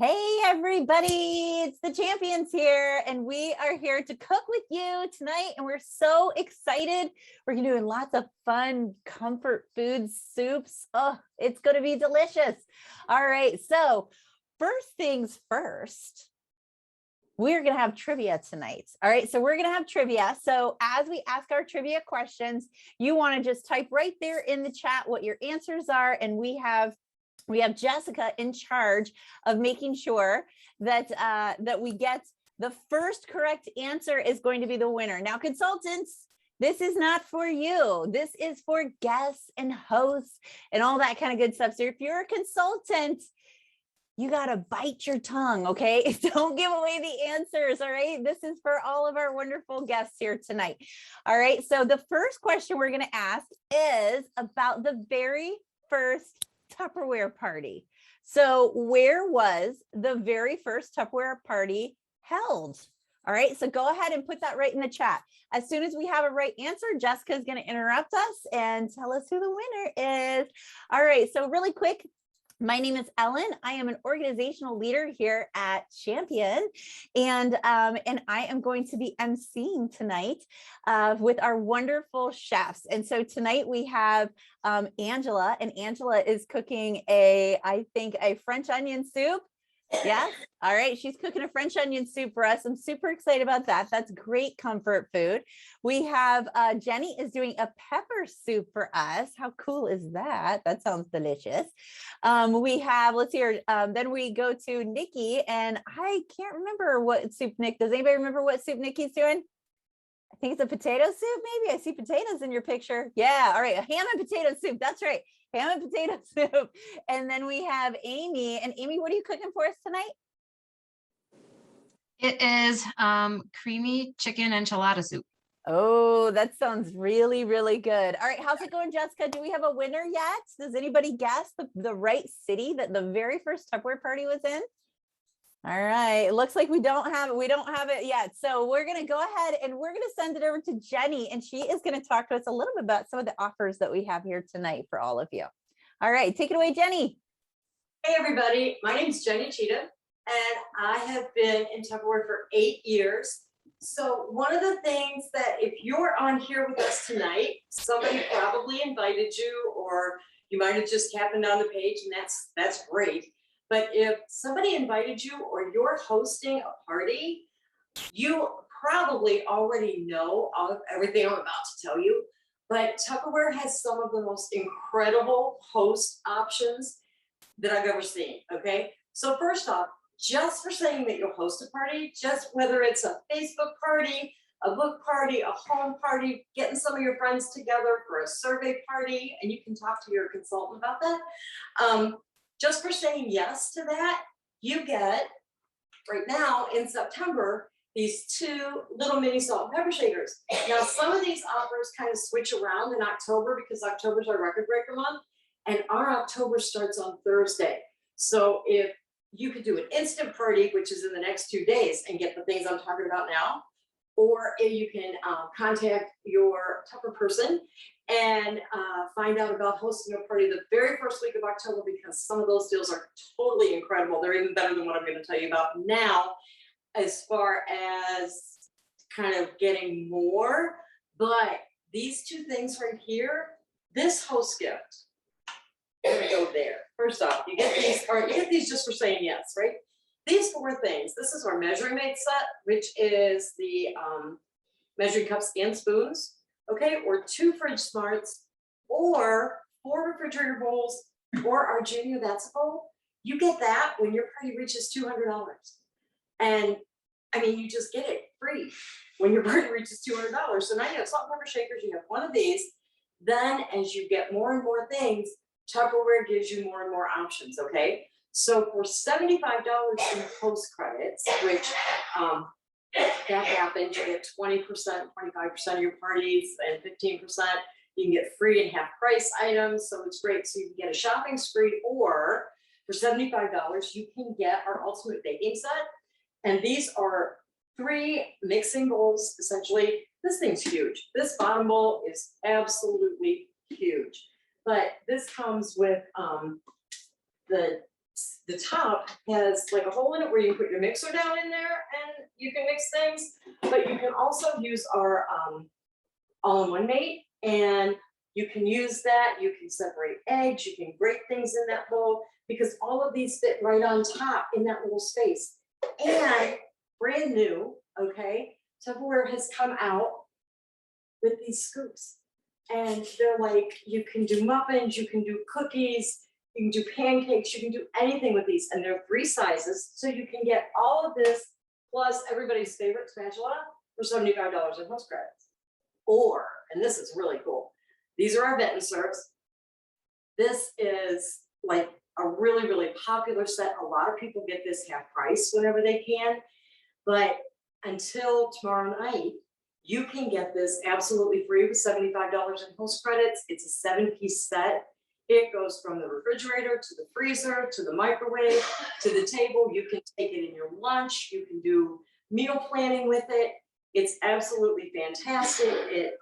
Hey everybody, it's the champions here, and we are here to cook with you tonight, and we're so excited. We're doing lots of fun comfort food soups. Oh, it's going to be delicious. All right, so first things first, we're going to have trivia tonight. All right, so we're going to have trivia. So as we ask our trivia questions, you want to just type right there in the chat what your answers are, and we have Jessica in charge of making sure that that we get the first correct answer is going to be the winner. Now, consultants, this is not for you. This is for guests and hosts and all that kind of good stuff. So if you're a consultant, you got to bite your tongue, okay? Don't give away the answers, all right? This is for all of our wonderful guests here tonight. All right, so the first question we're going to ask is about the very first Tupperware party. So where was the very first Tupperware party held? All right, so go ahead and put that right in the chat. As soon as we have a right answer, Jessica is going to interrupt us and tell us who the winner is. All right, so really quick, my name is Ellen. I am an organizational leader here at Champion, and I am going to be emceeing tonight with our wonderful chefs. And so tonight we have Angela, and Angela is cooking I think a French onion soup. Yes. All right. She's cooking a French onion soup for us. I'm super excited about that. That's great comfort food. We have Jeni is doing a pepper soup for us. How cool is that? That sounds delicious. We have, let's hear, then we go to Nikki, and I can't remember what soup Nick, does anybody remember what soup Nikki's doing? I think it's a potato soup, maybe. I see potatoes in your picture. Yeah, all right, a ham and potato soup. That's right, ham and potato soup. And then we have Amy. And Amy, what are you cooking for us tonight? It is creamy chicken enchilada soup. Oh, that sounds really, really good. All right, how's it going, Jessica? Do we have a winner yet? Does anybody guess the right city that the very first Tupperware party was in? All right, it looks like we don't have it yet. So we're going to go ahead and we're going to send it over to Jeni, and she is going to talk to us a little bit about some of the offers that we have here tonight for all of you. All right, take it away, Jeni. Hey everybody, my name is Jeni Cheetah, and I have been in Tupperware for 8 years. So one of the things that if you're on here with us tonight, somebody probably invited you, or you might have just happened on the page, and that's great. But if somebody invited you or you're hosting a party, you probably already know everything I'm about to tell you. But Tupperware has some of the most incredible host options that I've ever seen, okay? So first off, just for saying that you'll host a party, just whether it's a Facebook party, a book party, a home party, getting some of your friends together for a survey party, and you can talk to your consultant about that. Just for saying yes to that, you get, right now in September, these 2 little mini salt and pepper shakers. Now, some of these offers kind of switch around in October because October's our record breaker month, and our October starts on Thursday. So if you could do an instant party, which is in the next 2 days, and get the things I'm talking about now, or if you can contact your Tupper person and find out about hosting a party the very first week of October, because some of those deals are totally incredible. They're even better than what I'm going to tell you about now, as far as kind of getting more. But these 2 things right here, this host gift, we're gonna go there. First off, you get these, or you get these just for saying yes, right? These 4 things. This is our measuring mate set, which is the measuring cups and spoons, okay? Or 2 fridge smarts, or 4 refrigerator bowls, or our junior that's a bowl. You get that when your party reaches $200. And I mean, you just get it free when your party reaches $200. So now you have salt and pepper shakers, you have one of these. Then as you get more and more things, Tupperware gives you more and more options, okay? So for $75 in host credits, which that happens, you get 20%, 25% of your parties, and 15%. You can get free and half price items, so it's great. So you can get a shopping spree, or for $75, you can get our ultimate baking set. And these are 3 mixing bowls, essentially. This thing's huge. This bottom bowl is absolutely huge. But this comes with the the top has like a hole in it where you can put your mixer down in there and you can mix things, but you can also use our all-in-one mate, and you can use that. You can separate eggs, you can grate things in that bowl, because all of these fit right on top in that little space. And brand new, okay, Tupperware has come out with these scoops. And they're like, you can do muffins, you can do cookies, you can do pancakes, you can do anything with these. And there are 3 sizes. So you can get all of this plus everybody's favorite spatula for $75 in host credits. Or, and this is really cool, these are our vent and serves. This is like a really, really popular set. A lot of people get this half price whenever they can. But until tomorrow night, you can get this absolutely free with $75 in host credits. It's a 7-piece set. It goes from the refrigerator to the freezer to the microwave to the table. You can take it in your lunch. You can do meal planning with it. It's absolutely fantastic. It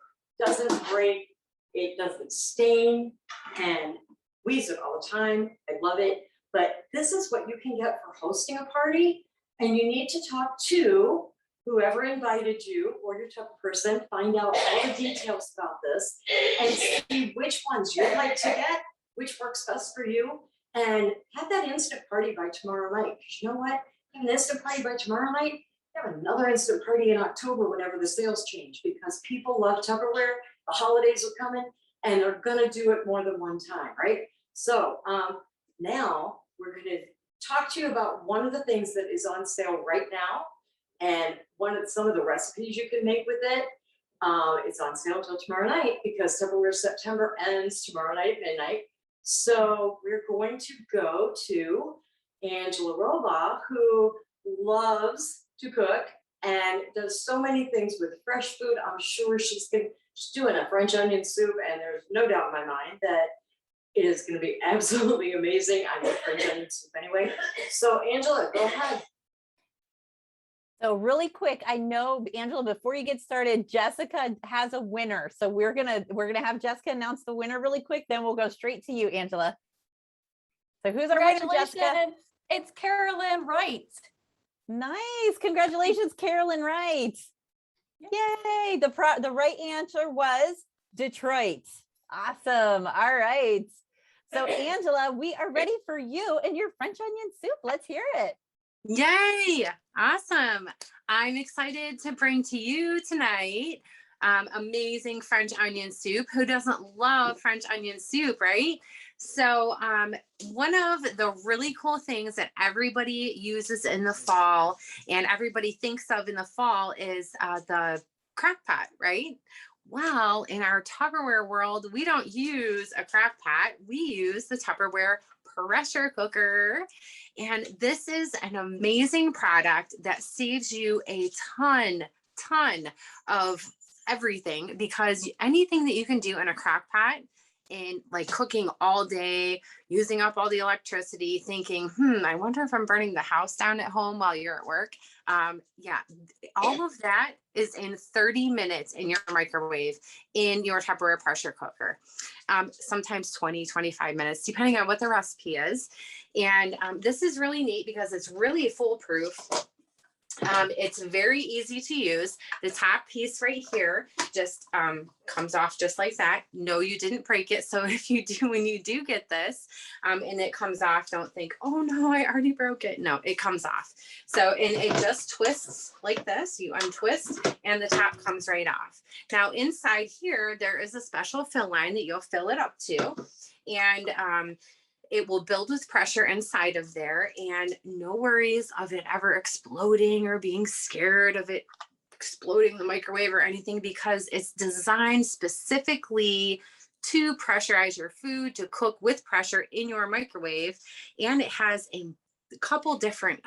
doesn't break. It doesn't stain. And we use it all the time. I love it. But this is what you can get for hosting a party. And you need to talk to whoever invited you or your Tupper person, find out all the details about this and see which ones you'd like to get, which works best for you, and have that instant party by tomorrow night. Because you know what? You have an instant party by tomorrow night, you have another instant party in October whenever the sales change, because people love Tupperware, the holidays are coming, and they're gonna do it more than one time, right? So now we're gonna talk to you about one of the things that is on sale right now, and some of the recipes you can make with it. It's on sale until tomorrow night because Tupperware September ends tomorrow night at midnight. So we're going to go to Angela Roba, who loves to cook and does so many things with fresh food. I'm sure she's doing a French onion soup, and there's no doubt in my mind that it is going to be absolutely amazing. I make French onion soup anyway. So Angela, go ahead. So really quick, I know, Angela, before you get started, Jessica has a winner. So we're gonna have Jessica announce the winner really quick, then we'll go straight to you, Angela. So who's our winner, Jessica? It's Carolyn Wright. Nice. Congratulations, Carolyn Wright. Yay. The right answer was Detroit. Awesome. All right. So Angela, we are ready for you and your French onion soup. Let's hear it. Yay! Awesome. I'm excited to bring to you tonight amazing French onion soup. Who doesn't love French onion soup, right? So one of the really cool things that everybody uses in the fall and everybody thinks of in the fall is the crock pot, right? Well, in our Tupperware world, we don't use a crock pot. We use the Tupperware pressure cooker. And this is an amazing product that saves you a ton of everything, because anything that you can do in a crock pot, in like cooking all day, using up all the electricity, thinking, I wonder if I'm burning the house down at home while you're at work. Yeah, all of that is in 30 minutes in your microwave in your Tupperware pressure cooker. Sometimes 20, 25 minutes, depending on what the recipe is. And this is really neat because it's really foolproof. It's very easy to use. The top piece right here just comes off just like that. No, you didn't break it. So if you do, when you do get this and it comes off, don't think, oh no, I already broke it. No, it comes off. So, and it just twists like this. You untwist and the top comes right off. Now inside here, there is a special fill line that you'll fill it up to. And it will build with pressure inside of there, and no worries of it ever exploding or being scared of it exploding the microwave or anything, because it's designed specifically to pressurize your food, to cook with pressure in your microwave. And it has a couple different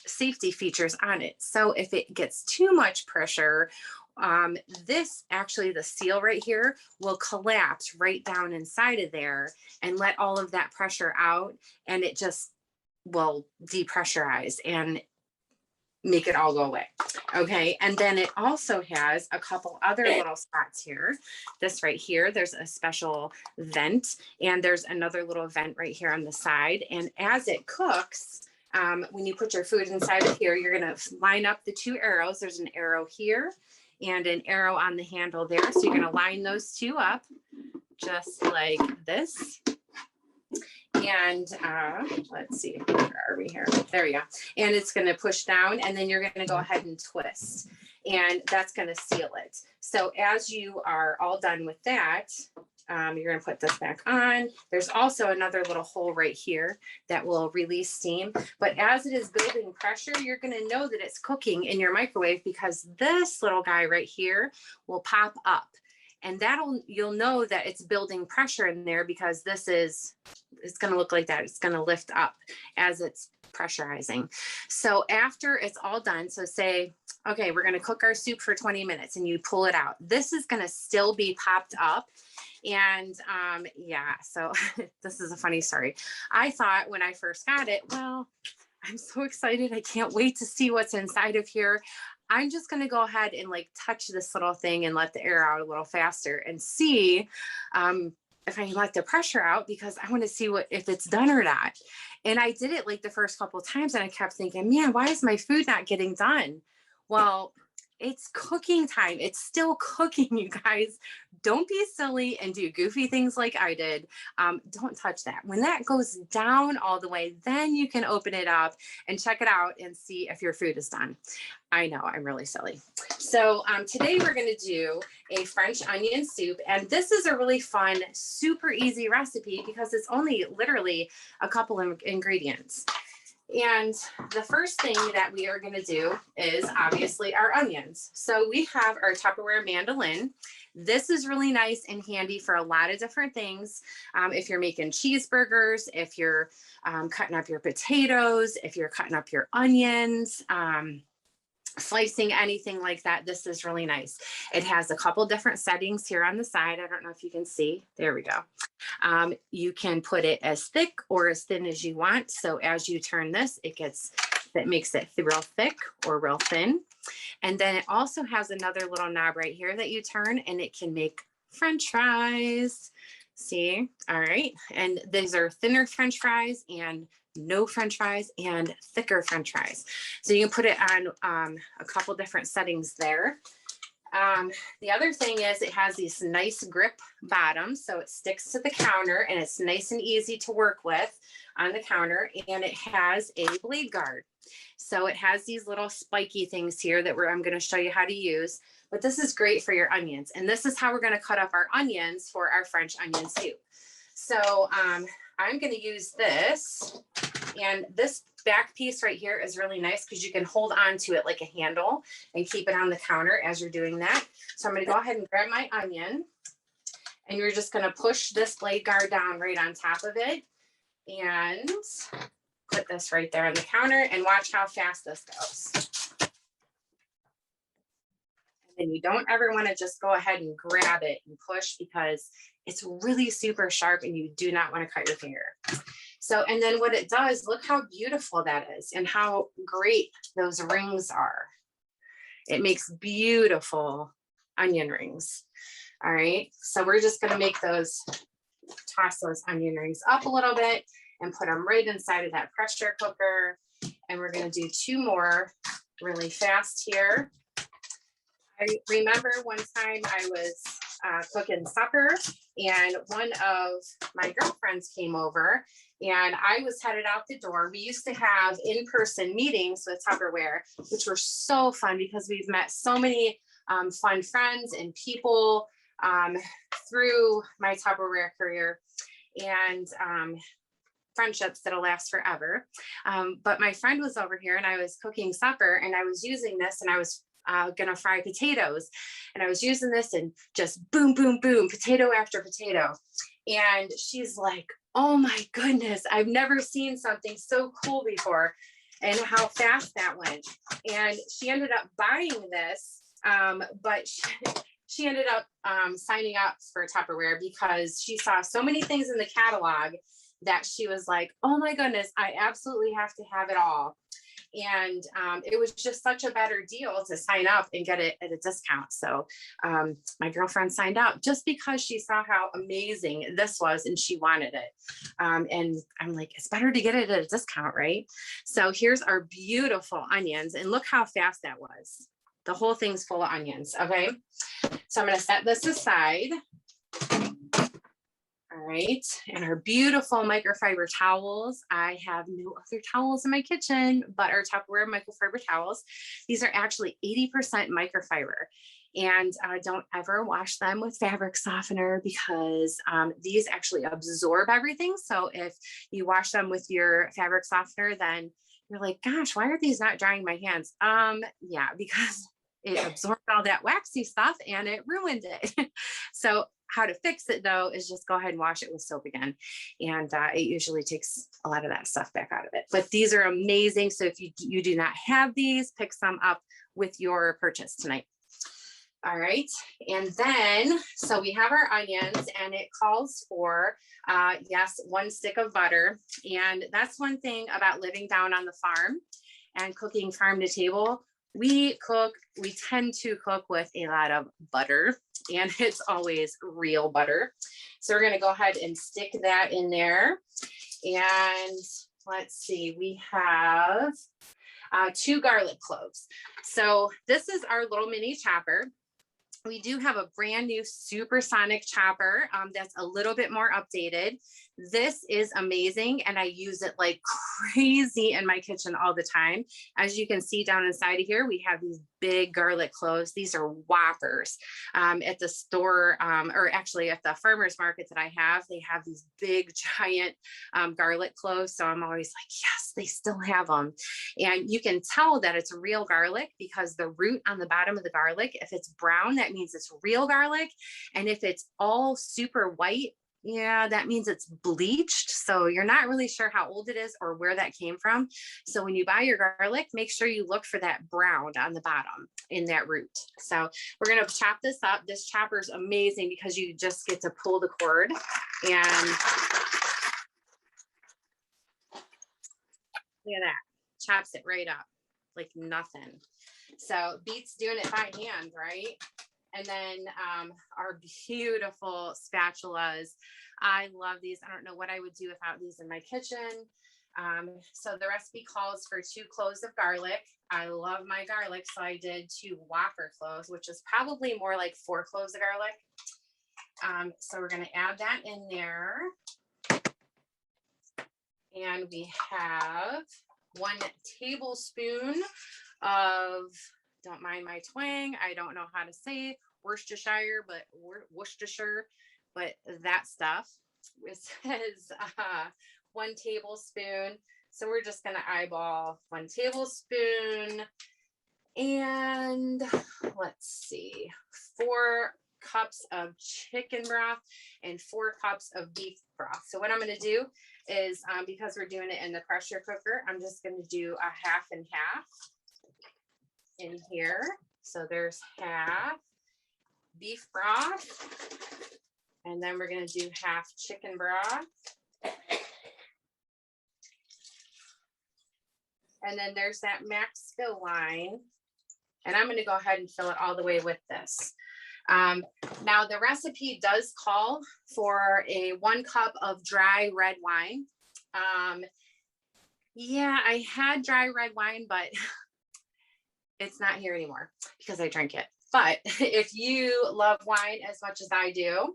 safety features on it. So if it gets too much pressure, this actually, the seal right here will collapse right down inside of there and let all of that pressure out, and it just will depressurize. And make it all go away. Okay. And then it also has a couple other little spots here. This right here, there's a special vent, and there's another little vent right here on the side. And as it cooks, when you put your food inside of here, you're going to line up the 2 arrows. There's an arrow here and an arrow on the handle there. So you're going to line those 2 up just like this. And let's see, where are we here? There we go. And it's going to push down, and then you're going to go ahead and twist, and that's going to seal it. So as you are all done with that, you're going to put this back on. There's also another little hole right here that will release steam. But as it is building pressure, you're going to know that it's cooking in your microwave, because this little guy right here will pop up. And you'll know that it's building pressure in there, because it's going to look like that. It's going to lift up as it's pressurizing. So after it's all done, so say, okay, we're going to cook our soup for 20 minutes, and you pull it out. This is going to still be popped up. And yeah, so this is a funny story. I thought when I first got it, well, I'm so excited. I can't wait to see what's inside of here. I'm just going to go ahead and like touch this little thing and let the air out a little faster and see if I can let the pressure out, because I want to see if it's done or not. And I did it like the first couple of times, and I kept thinking, man, why is my food not getting done? Well, it's cooking time. It's still cooking, you guys. Don't be silly and do goofy things like I did. Don't touch that. When that goes down all the way, then you can open it up and check it out and see if your food is done. I know, I'm really silly. So today we're going to do a French onion soup. And this is a really fun, super easy recipe, because it's only literally a couple of ingredients. And the first thing that we are going to do is obviously our onions. So we have our Tupperware mandolin. This is really nice and handy for a lot of different things. If you're making cheeseburgers, if you're cutting up your potatoes, if you're cutting up your onions, slicing anything like that, this is really nice. It has a couple different settings here on the side. I don't know if you can see. There we go. You can put it as thick or as thin as you want. So as you turn this, that makes it real thick or real thin. And then it also has another little knob right here that you turn, and it can make French fries. See? All right. And these are thinner French fries, and no French fries, and thicker French fries. So you can put it on a couple different settings there. The other thing is it has these nice grip bottoms, so it sticks to the counter, and it's nice and easy to work with on the counter, and it has a blade guard. So it has these little spiky things here that I'm going to show you how to use, but this is great for your onions. And this is how we're going to cut up our onions for our French onion soup. So I'm going to use this, and this back piece right here is really nice because you can hold on to it like a handle and keep it on the counter as you're doing that. So I'm going to go ahead and grab my onion, and you're just going to push this blade guard down right on top of it and put this right there on the counter, and watch how fast this goes. And you don't ever want to just go ahead and grab it and push, because it's really super sharp and you do not want to cut your finger. So, and then what it does, look how beautiful that is and how great those rings are. It makes beautiful onion rings. All right. So we're just going to make toss those onion rings up a little bit and put them right inside of that pressure cooker. And we're going to do 2 more really fast here. I remember one time I was cooking supper, and one of my girlfriends came over, and I was headed out the door. We used to have in-person meetings with Tupperware, which were so fun because we've met so many fun friends and people through my Tupperware career, and friendships that'll last forever. But my friend was over here, and I was cooking supper, and I was using this, and I was gonna fry potatoes, and I was using this, and just boom, boom, boom, potato after potato. And she's like, oh my goodness, I've never seen something so cool before, and how fast that went. And she ended up buying this, but she ended up signing up for Tupperware because she saw so many things in the catalog that she was like, oh my goodness, I absolutely have to have it all. And it was just such a better deal to sign up and get it at a discount. So my girlfriend signed up just because she saw how amazing this was and she wanted it. And I'm like, it's better to get it at a discount, right? So here's our beautiful onions, and look how fast that was. The whole thing's full of onions. Okay. So I'm going to set this aside. All right, and our beautiful microfiber towels. I have no other towels in my kitchen but our Tupperware microfiber towels. These are actually 80% microfiber, and don't ever wash them with fabric softener because these actually absorb everything. So if you wash them with your fabric softener, then you're like, gosh, why are these not drying my hands? Yeah, because it absorbed all that waxy stuff and it ruined it. So how to fix it though is just go ahead and wash it with soap again, and it usually takes a lot of that stuff back out of it. But these are amazing, so if you do not have these, pick some up with your purchase tonight. All right, and then so we have our onions, and it calls for yes, 1 stick of butter. And that's one thing about living down on the farm and cooking farm to table. We tend to cook with a lot of butter, and it's always real butter. So we're going to go ahead and stick that in there. And let's see, we have 2 garlic cloves. So this is our little mini chopper. We do have a brand new Supersonic Chopper that's a little bit more updated. This is amazing, and I use it like crazy in my kitchen all the time. As you can see down inside of here, we have these big garlic cloves. These are whoppers. At the store, or actually at the farmer's market that I have, they have these big giant garlic cloves. So I'm always like, yes, they still have them. And you can tell that it's real garlic because the root on the bottom of the garlic, if it's brown, that means it's real garlic. And if it's all super white, yeah, that means it's bleached. So you're not really sure how old it is or where that came from. So when you buy your garlic, make sure you look for that brown on the bottom in that root. So we're going to chop this up. This chopper is amazing because you just get to pull the cord, and look at that, chops it right up like nothing. So beats doing it by hand, right? And then our beautiful spatulas. I love these. I don't know what I would do without these in my kitchen. So the recipe calls for 2 cloves of garlic. I love my garlic, so I did 2 Whopper cloves, which is probably more like 4 cloves of garlic. So we're going to add that in there. And we have 1 tablespoon of, don't mind my twang, I don't know how to say Worcestershire, but Worcestershire, but that stuff. It says 1 tablespoon. So we're just going to eyeball 1 tablespoon. And let's see, 4 cups of chicken broth and 4 cups of beef broth. So what I'm going to do is, because we're doing it in the pressure cooker, I'm just going to do a half and half in here. So there's half beef broth, and then we're going to do half chicken broth. And then there's that max fill line, and I'm going to go ahead and fill it all the way with this. Now the recipe does call for a 1 cup of dry red wine. Yeah, I had dry red wine, but it's not here anymore because I drank it. But if you love wine as much as I do,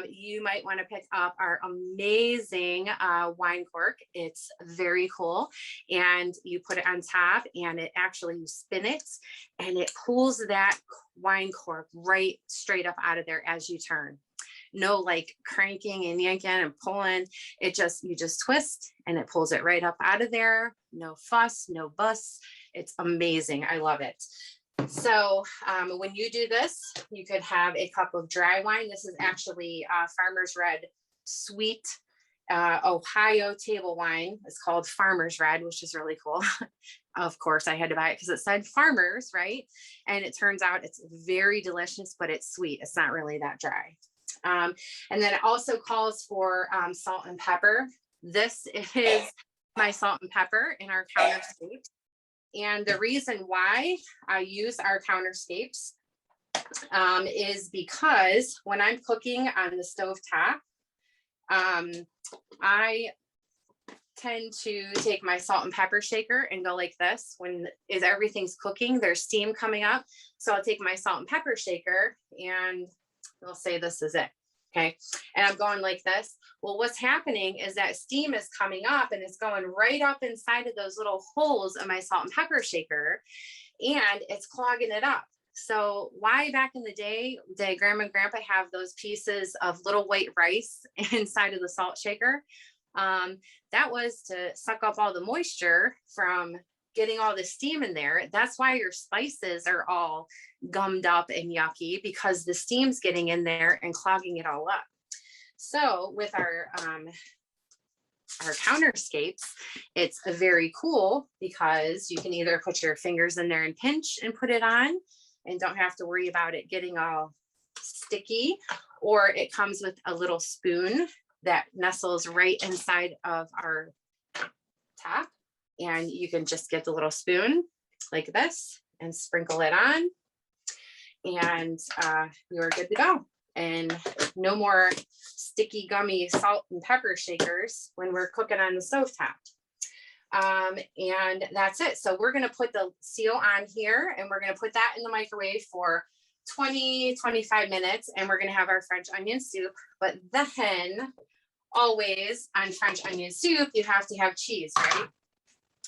you might want to pick up our amazing wine cork. It's very cool. And you put it on top, and it actually, you spin it, and it pulls that wine cork right straight up out of there as you turn. No like cranking and yanking and pulling. You just twist and it pulls it right up out of there. No fuss, no fuss. It's amazing. I love it. So when you do this, you could have a cup of dry wine. This is actually Farmer's Red sweet Ohio table wine. It's called Farmer's Red, which is really cool. Of course, I had to buy it because it said farmers, right? And it turns out it's very delicious, but it's sweet. It's not really that dry. And then it also calls for salt and pepper. This is my salt and pepper in our counter state. And the reason why I use our counterscapes is because when I'm cooking on the stove top, I tend to take my salt and pepper shaker and go like this. When everything's cooking, there's steam coming up. So I'll take my salt and pepper shaker and we'll say this is it. Okay. And I'm going like this. Well, what's happening is that steam is coming up and it's going right up inside of those little holes of my salt and pepper shaker, and it's clogging it up. So why back in the day did grandma and grandpa have those pieces of little white rice inside of the salt shaker? That was to suck up all the moisture from getting all the steam in there. That's why your spices are all gummed up and yucky, because the steam's getting in there and clogging it all up. So with our counterscapes, it's very cool because you can either put your fingers in there and pinch and put it on and don't have to worry about it getting all sticky, or it comes with a little spoon that nestles right inside of our top, and you can just get the little spoon like this and sprinkle it on, and you're good to go. And no more sticky, gummy salt and pepper shakers when we're cooking on the stovetop. And that's it. So we're going to put the seal on here and we're going to put that in the microwave for 20-25 minutes, and we're going to have our French onion soup. But then always on French onion soup, you have to have cheese, right?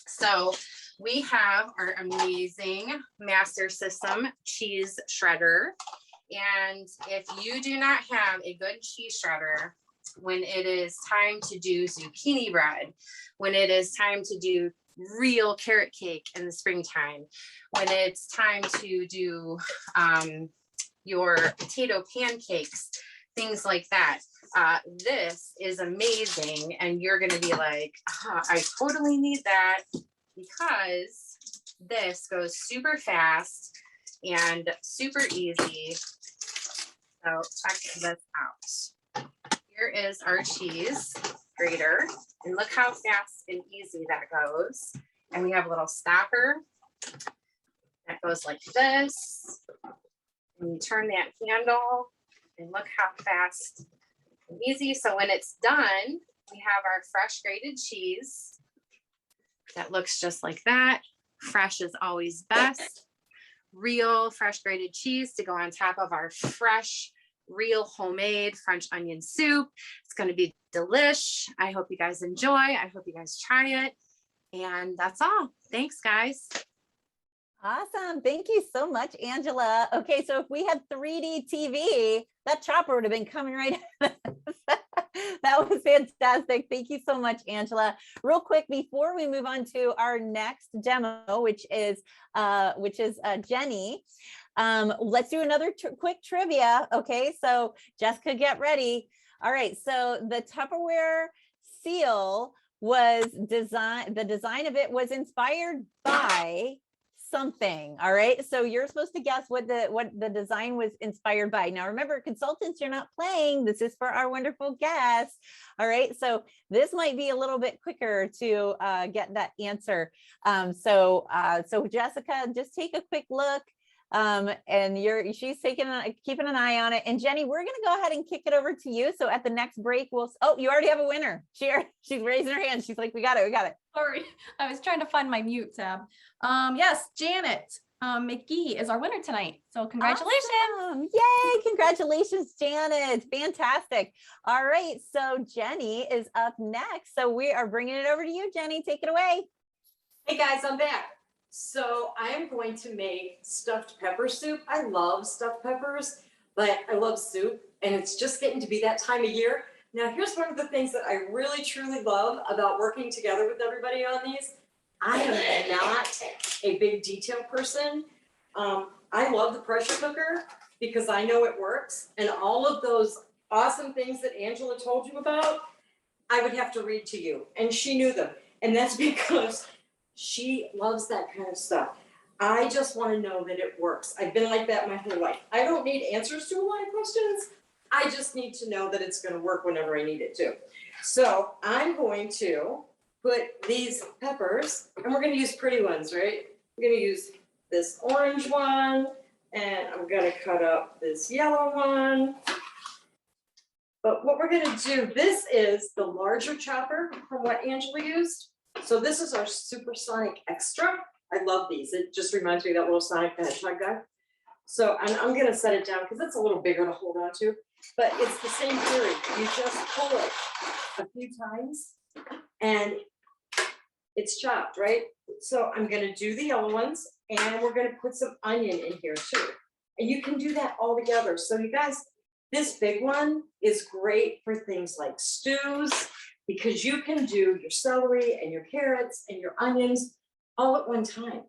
So we have our amazing Master System cheese shredder. And if you do not have a good cheese shredder, when it is time to do zucchini bread, when it is time to do real carrot cake in the springtime, when it's time to do your potato pancakes, things like that, this is amazing. And you're going to be like, I totally need that, because this goes super fast and super easy. So check this out. Here is our cheese grater, and look how fast and easy that goes. And we have a little stopper that goes like this, and you turn that handle, and look how fast and easy. So when it's done, we have our fresh grated cheese that looks just like that. Fresh is always best. Real fresh grated cheese to go on top of our fresh, real homemade French onion soup. It's going to be delish. I hope you guys enjoy. I hope you guys try it. And that's all. Thanks, guys. Awesome. Thank you so much, Angela. Okay, so if we had 3D TV, that chopper would have been coming right. That was fantastic. Thank you so much, Angela. Real quick, before we move on to our next demo, which is Jeni, let's do another quick trivia. Okay, so Jessica, get ready. All right, so the Tupperware seal was designed, the design of it was inspired by something. All right, so you're supposed to guess what the design was inspired by. Now remember, consultants, you're not playing. This is for our wonderful guests. All right, so this might be a little bit quicker to get that answer. So Jessica, just take a quick look. And she's keeping an eye on it. And Jeni, we're going to go ahead and kick it over to you. So at the next break, you already have a winner. She's raising her hand. She's like, we got it. Sorry, I was trying to find my mute tab. Yes, Janet McGee is our winner tonight. So congratulations. Awesome. Yay. Congratulations, Janet. Fantastic. All right. So Jeni is up next. So we are bringing it over to you, Jeni. Take it away. Hey guys, I'm back. So I am going to make stuffed pepper soup. I love stuffed peppers, but I love soup, and it's just getting to be that time of year. Now, here's one of the things that I really, truly love about working together with everybody on these. I am not a big detail person. I love the pressure cooker because I know it works, and all of those awesome things that Angela told you about, I would have to read to you, and she knew them. And that's because she loves that kind of stuff. I just want to know that it works. I've been like that my whole life. I don't need answers to a lot of questions. I just need to know that it's going to work whenever I need it to. So I'm going to put these peppers, and we're gonna use pretty ones, right? We're gonna use this orange one, and I'm gonna cut up this yellow one. But what we're gonna do, this is the larger chopper from what Angela used. So this is our Supersonic Extra. I love these. It just reminds me of that little Sonic the Hedgehog guy. So I'm gonna set it down because it's a little bigger to hold on to, but it's the same theory. You just pull it a few times and it's chopped, right? So I'm gonna do the yellow ones and we're gonna put some onion in here too. And you can do that all together. So you guys, this big one is great for things like stews because you can do your celery and your carrots and your onions all at one time.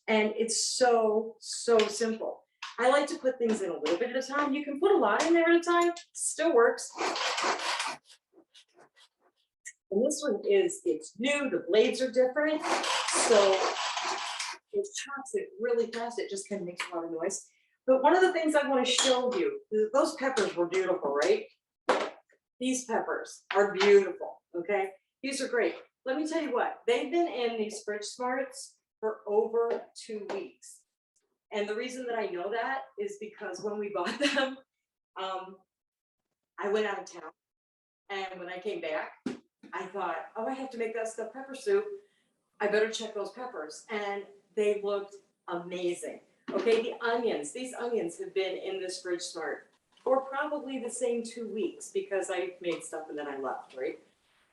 And it's so, so simple. I like to put things in a little bit at a time. You can put a lot in there at a time, still works. And this one it's new, the blades are different. So it chops it really fast. It just kind of makes a lot of noise. But one of the things I want to show you, those peppers were beautiful, right? These peppers are beautiful, okay? These are great. Let me tell you what, they've been in these fridge smarts for over 2 weeks. And the reason that I know that is because when we bought them, I went out of town. And when I came back, I thought, oh, I have to make that stuffed pepper soup. I better check those peppers. And they looked amazing. Okay, the onions, these onions have been in this fridge smart for probably the same 2 weeks because I made stuff and then I left, right?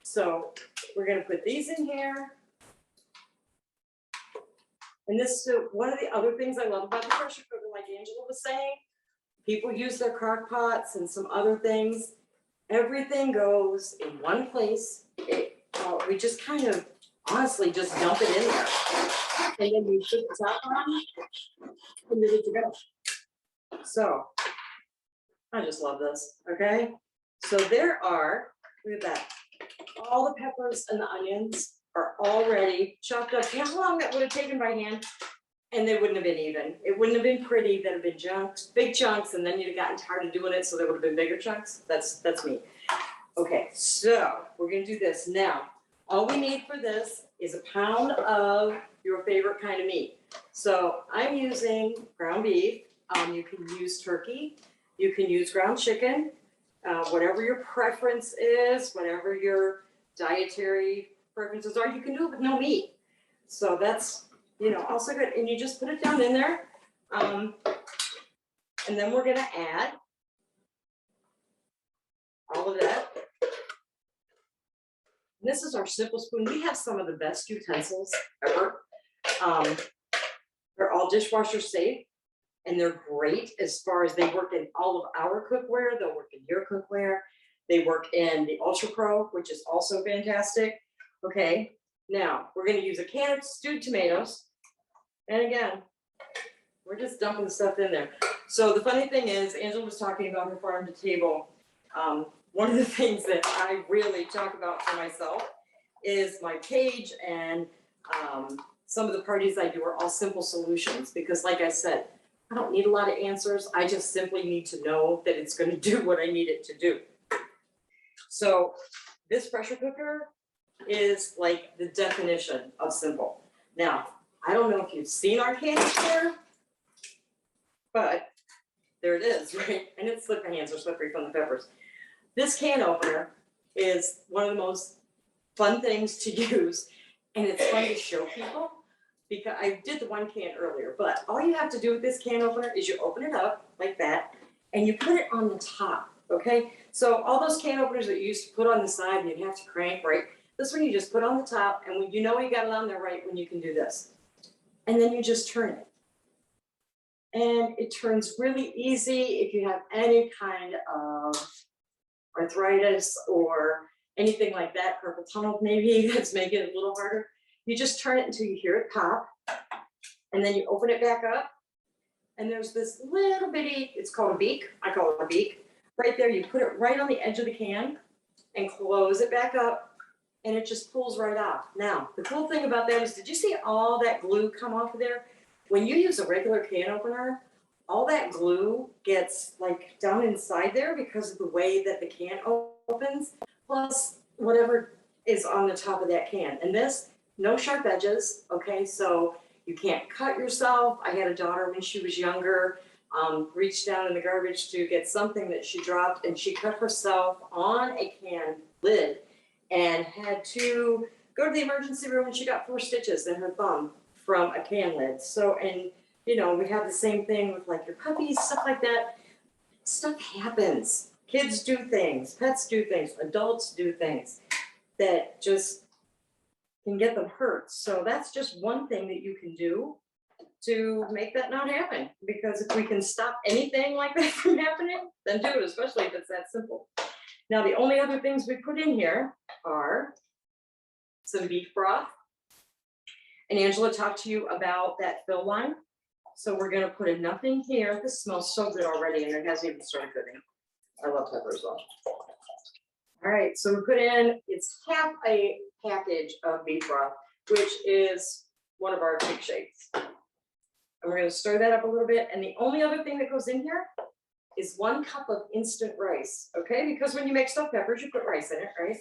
So we're gonna put these in here. And this, so one of the other things I love about the pressure cooker, like Angela was saying, people use their crock pots and some other things. Everything goes in one place. We just kind of honestly just dump it in there. And then we put the top on and you're good to go. So I just love this, okay? So there are, look at that. All the peppers and the onions are already chopped up. You know how long that would have taken by hand? And they wouldn't have been even. It wouldn't have been pretty. That'd have been chunks, big chunks, and then you'd have gotten tired of doing it, so there would have been bigger chunks. That's me. Okay, so we're gonna do this. Now, all we need for this is a pound of your favorite kind of meat. So I'm using ground beef. You can use turkey. You can use ground chicken. Whatever your preference is, whatever your dietary preferences are, you can do it with no meat. So that's, you know, also good. And you just put it down in there. And then we're gonna add all of that. And this is our simple spoon. We have some of the best utensils ever. They're all dishwasher safe. And they're great as far as they work in all of our cookware. They'll work in your cookware. They work in the Ultra Pro, which is also fantastic. Okay, now we're gonna use a can of stewed tomatoes. And again, we're just dumping the stuff in there. So the funny thing is, Angela was talking about her farm to table. One of the things that I really talk about for myself is my page and some of the parties I do are all simple solutions because like I said, I don't need a lot of answers. I just simply need to know that it's going to do what I need it to do. So this pressure cooker is like the definition of simple. Now, I don't know if you've seen our canister, but there it is, right? And it's slippery, my hands are slippery from the peppers. This can opener is one of the most fun things to use, and it's fun to show people. Because I did the one can earlier, but all you have to do with this can opener is you open it up like that and you put it on the top, okay? So all those can openers that you used to put on the side and you'd have to crank, right? This one you just put on the top and when you know you got it on there right when you can do this. And then you just turn it. And it turns really easy if you have any kind of arthritis or anything like that, carpal tunnel maybe that's making it a little harder. You just turn it until you hear it pop, and then you open it back up, and there's this little bitty, it's called a beak, I call it a beak. Right there, you put it right on the edge of the can and close it back up, and it just pulls right off. Now, the cool thing about that is, did you see all that glue come off of there? When you use a regular can opener, all that glue gets like down inside there because of the way that the can opens, plus whatever is on the top of that can. And this, no sharp edges, okay? So you can't cut yourself. I had a daughter when she was younger, reached down in the garbage to get something that she dropped, and she cut herself on a can lid and had to go to the emergency room, and she got 4 stitches in her thumb from a can lid. So, and you know, we have the same thing with like your puppies, stuff like that. Stuff happens. Kids do things, pets do things, adults do things that just can get them hurt. So that's just one thing that you can do to make that not happen. Because if we can stop anything like that from happening, then do it, especially if it's that simple. Now, the only other things we put in here are some beef broth. And Angela talked to you about that fill line. So we're gonna put enough in here. This smells so good already, and it hasn't even started cooking. I love pepper as well. All right, so we put in, it's half a package of beef broth, which is one of our big shakes. And we're gonna stir that up a little bit. And the only other thing that goes in here is 1 cup of instant rice, okay? Because when you make stuffed peppers, you put rice in it, right?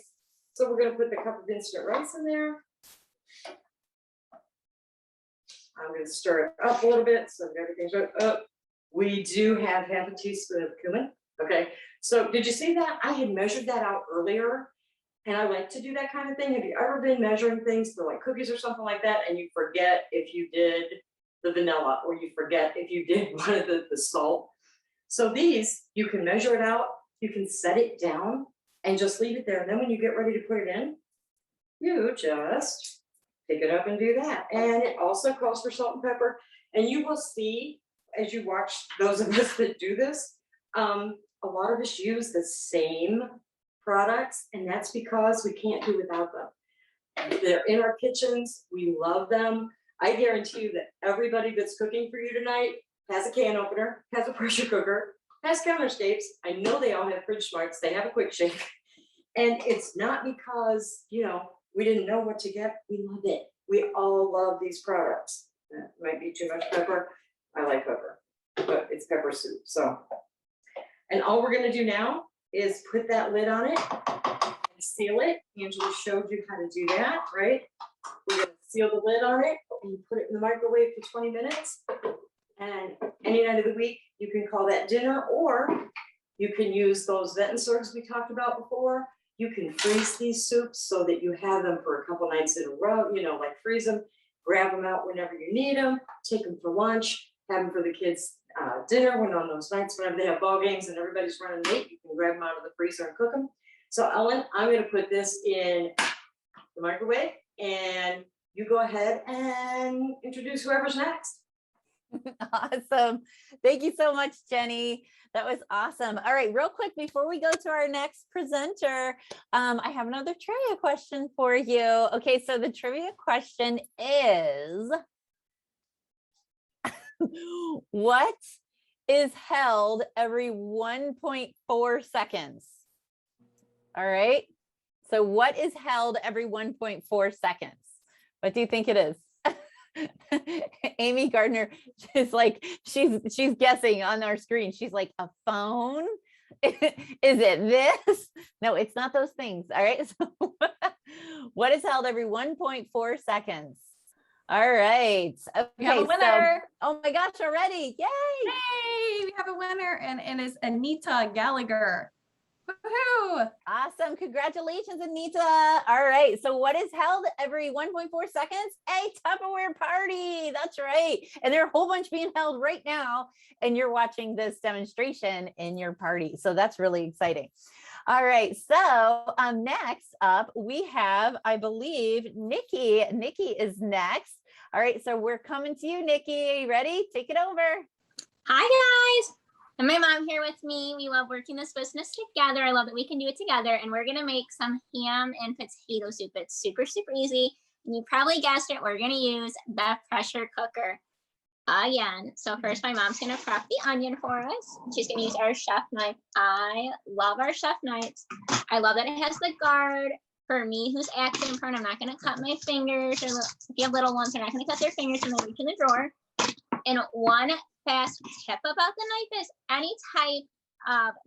So we're gonna put the cup of instant rice in there. I'm gonna stir it up a little bit so that everything's up. We do have half a teaspoon of cumin, okay? So did you see that? I had measured that out earlier, and I like to do that kind of thing. Have you ever been measuring things for like cookies or something like that, and you forget if you did the vanilla, or you forget if you did one of the salt? So these, you can measure it out, you can set it down, and just leave it there. And then when you get ready to put it in, you just pick it up and do that. And it also calls for salt and pepper. And you will see, as you watch those of us that do this, a lot of us use the same products, and that's because we can't do without them. They're in our kitchens, we love them. I guarantee you that everybody that's cooking for you tonight has a can opener, has a pressure cooker, has counterscapes. I know they all have fridge smarts, they have a quick shake. And it's not because, you know, we didn't know what to get, we love it. We all love these products. That might be too much pepper. I like pepper, but it's pepper soup, so. And all we're gonna do now is put that lid on it and seal it. Angela showed you how to do that, right? We're gonna seal the lid on it and put it in the microwave for 20 minutes. And any night of the week, you can call that dinner, or you can use those Vettensbergs we talked about before. You can freeze these soups so that you have them for a couple nights in a row, you know, like freeze them, grab them out whenever you need them, take them for lunch, have them for the kids' dinner when on those nights whenever they have ball games and everybody's running late, you can grab them out of the freezer and cook them. So Ellen, I'm gonna put this in the microwave, and you go ahead and introduce whoever's next. Awesome. Thank you so much, Jeni. That was awesome. All right, real quick, before we go to our next presenter, I have another trivia question for you. Okay, so the trivia question is, what is held every 1.4 seconds? All right, so what is held every 1.4 seconds? What do you think it is? Amy Gardner is like, she's guessing on our screen. She's like, a phone? Is it this? No, it's not those things. All right. So what is held every 1.4 seconds? All right. Okay. We have a winner. So, oh my gosh, already. Yay. Yay, we have a winner, and it's Anita Gallagher. Woohoo! Awesome. Congratulations, Anita. All right. So what is held every 1.4 seconds? A Tupperware party. That's right. And there are a whole bunch being held right now, and you're watching this demonstration in your party. So that's really exciting. All right. So next up, we have, I believe, Nikki. Nikki is next. All right. So we're coming to you, Nikki. Are you ready? Take it over. Hi, guys. And my mom here with me. We love working this business together. I love that we can do it together. And we're going to make some ham and potato soup. It's super, super easy. And you probably guessed it. We're going to use the pressure cooker again. So first, my mom's going to prep the onion for us. She's going to use our chef knife. I love our chef knives. I love that it has the guard. For me, who's accident prone, I'm not going to cut my fingers. Or if you have little ones, they're not going to cut their fingers when they reach in the drawer. And one fast tip about the knife is any type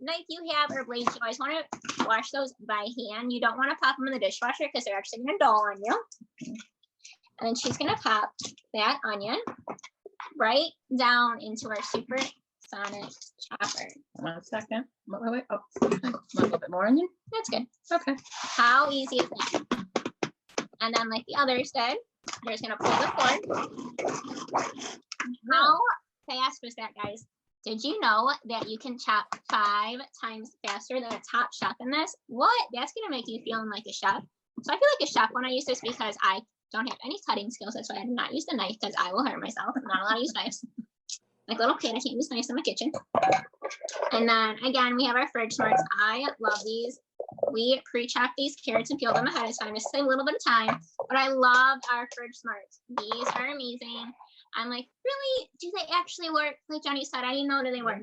knife you have or blades, you always want to wash those by hand. You don't want to pop them in the dishwasher because they're actually going to dull on you. And then she's going to pop that onion right down into our Supersonic Chopper. 1 second. Wait. Oh, want a little bit more onion? That's good. Okay. How easy is that? And then like the others did, you're just going to pull the cord. How fast was that, guys? Did you know that you can chop 5 times faster than a top chef in this? What? That's going to make you feeling like a chef. So I feel like a chef when I use this because I don't have any cutting skills. That's why I do not use the knife because I will hurt myself. I'm not allowed to use knives. Like little kid, I can't use knives in my kitchen. And then again, we have our fridge smarts. I love these. We pre-chop these carrots and peel them ahead of time. It saves a little bit of time, but I love our fridge smarts. These are amazing. I'm like, really? Do they actually work? Like Jeni said, I didn't know that they work.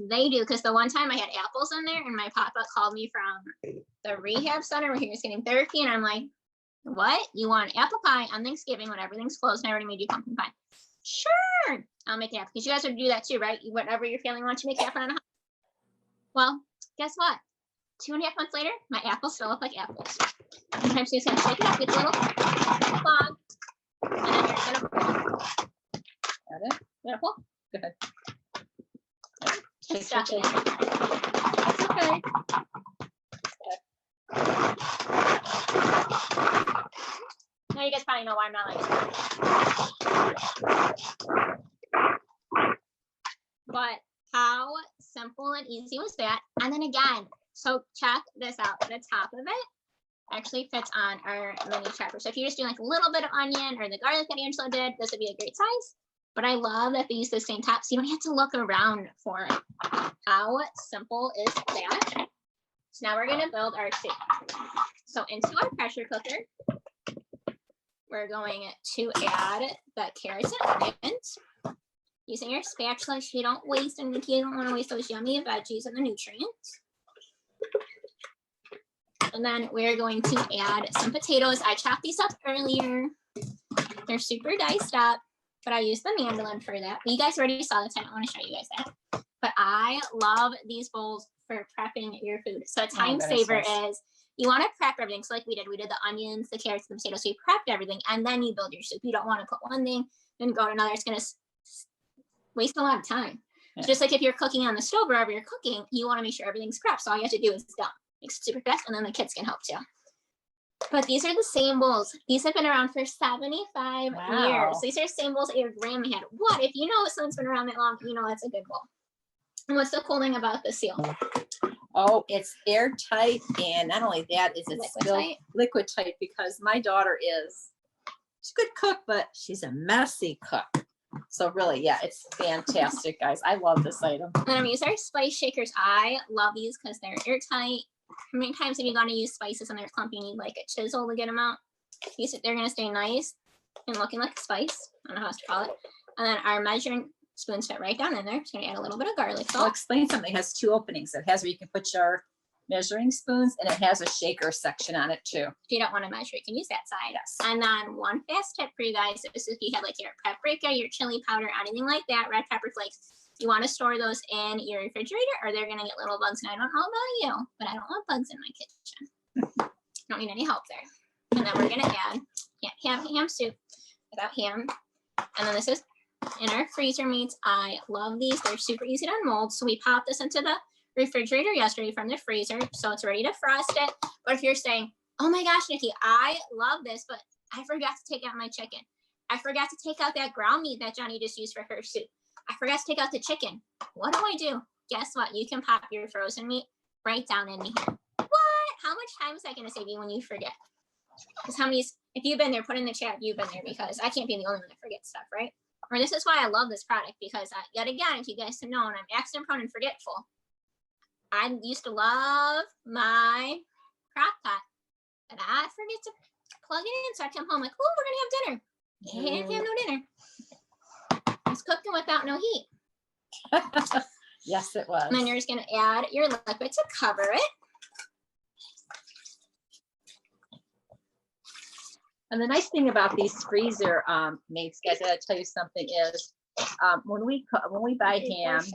They do, because the one time I had apples in there and my papa called me from the rehab center where he was getting therapy, and I'm like, what? You want apple pie on Thanksgiving when everything's closed and I already made you pumpkin pie? Sure, I'll make it happen. Because you guys would do that too, right? Whatever you're feeling, why don't you make it happen on a Well, guess what? 2.5 months later, my apples still look like apples. Sometimes you just gotta shake it up with a little clog, and then you're gonna Got it? Gonna pull. Go ahead. Just stuff it in. That's okay. Now you guys probably know why I'm not like. But how simple and easy was that? And then again, so check this out. The top of it actually fits on our mini chopper. So if you're just doing like a little bit of onion or the garlic that Angela did, this would be a great size. But I love that they use the same top, so you don't have to look around for it. How simple is that? So now we're gonna build our soup. So into our pressure cooker, we're going to add the carrots and onions. Using your spatula so you don't waste, and Nikki, you don't want to waste those yummy veggies and the nutrients. And then we're going to add some potatoes. I chopped these up earlier. They're super diced up, but I use the mandolin for that. You guys already saw this. I don't want to show you guys that. But I love these bowls for prepping your food. So a time saver is you want to prep everything. So like we did the onions, the carrots, the potatoes. So you prepped everything and then you build your soup. You don't want to put one thing and go to another. It's going to waste a lot of time. Yeah. Just like if you're cooking on the stove, wherever you're cooking, you want to make sure everything's prepped. So all you have to do is dump. Makes it super fast, and then the kids can help too. But these are the same bowls. These have been around for 75 years. These are the same bowls that your grandma had. What? If you know something's been around that long, you know that's a good bowl. And what's the cool thing about the seal? Oh, it's airtight, and not only that, is it's still liquid tight, because my daughter she's a good cook, but she's a messy cook. So really, yeah, it's fantastic, guys. I love this item. And I'm using our spice shakers. I love these because they're airtight. How many times have you gone to use spices and they're clumpy? You need like a chisel to get them out. They're going to stay nice and looking like a spice. I don't know how else to call it. And then our measuring spoons fit right down in there. Just going to add a little bit of garlic salt. I'll explain something. It has 2 openings. It has where you can put your measuring spoons, and it has a shaker section on it too. If you don't want to measure, you can use that side. Yes. And then one fast tip for you guys is if you have like your paprika, your chili powder, anything like that, red pepper flakes, you want to store those in your refrigerator or they're going to get little bugs. And I don't know about you, but I don't want bugs in my kitchen. Don't need any help there. And then we're going to add, can't have ham soup without ham. And then this is in our freezer meats. I love these. They're super easy to unmold. So we pop this into the refrigerator yesterday from the freezer, so it's ready to frost it. But if you're saying, oh my gosh, Nikki, I love this, but I forgot to take out my chicken. I forgot to take out that ground meat that Jeni just used for her soup. I forgot to take out the chicken. What do? Guess what? You can pop your frozen meat right down in here. What? How much time is that going to save you when you forget? Because if you've been there, put in the chat, you've been there, because I can't be the only one that forgets stuff, right? Or this is why I love this product, because yet again, if you guys have known, I'm accident prone and forgetful. I used to love my crock pot, and I forget to plug it in. So I come home like, oh, we're gonna have dinner. Can't have no dinner. It's cooking without no heat. Yes, it was. And then you're just gonna add your liquid to cover it. And the nice thing about these freezer mates, guys, I gotta tell you something is when we buy ham,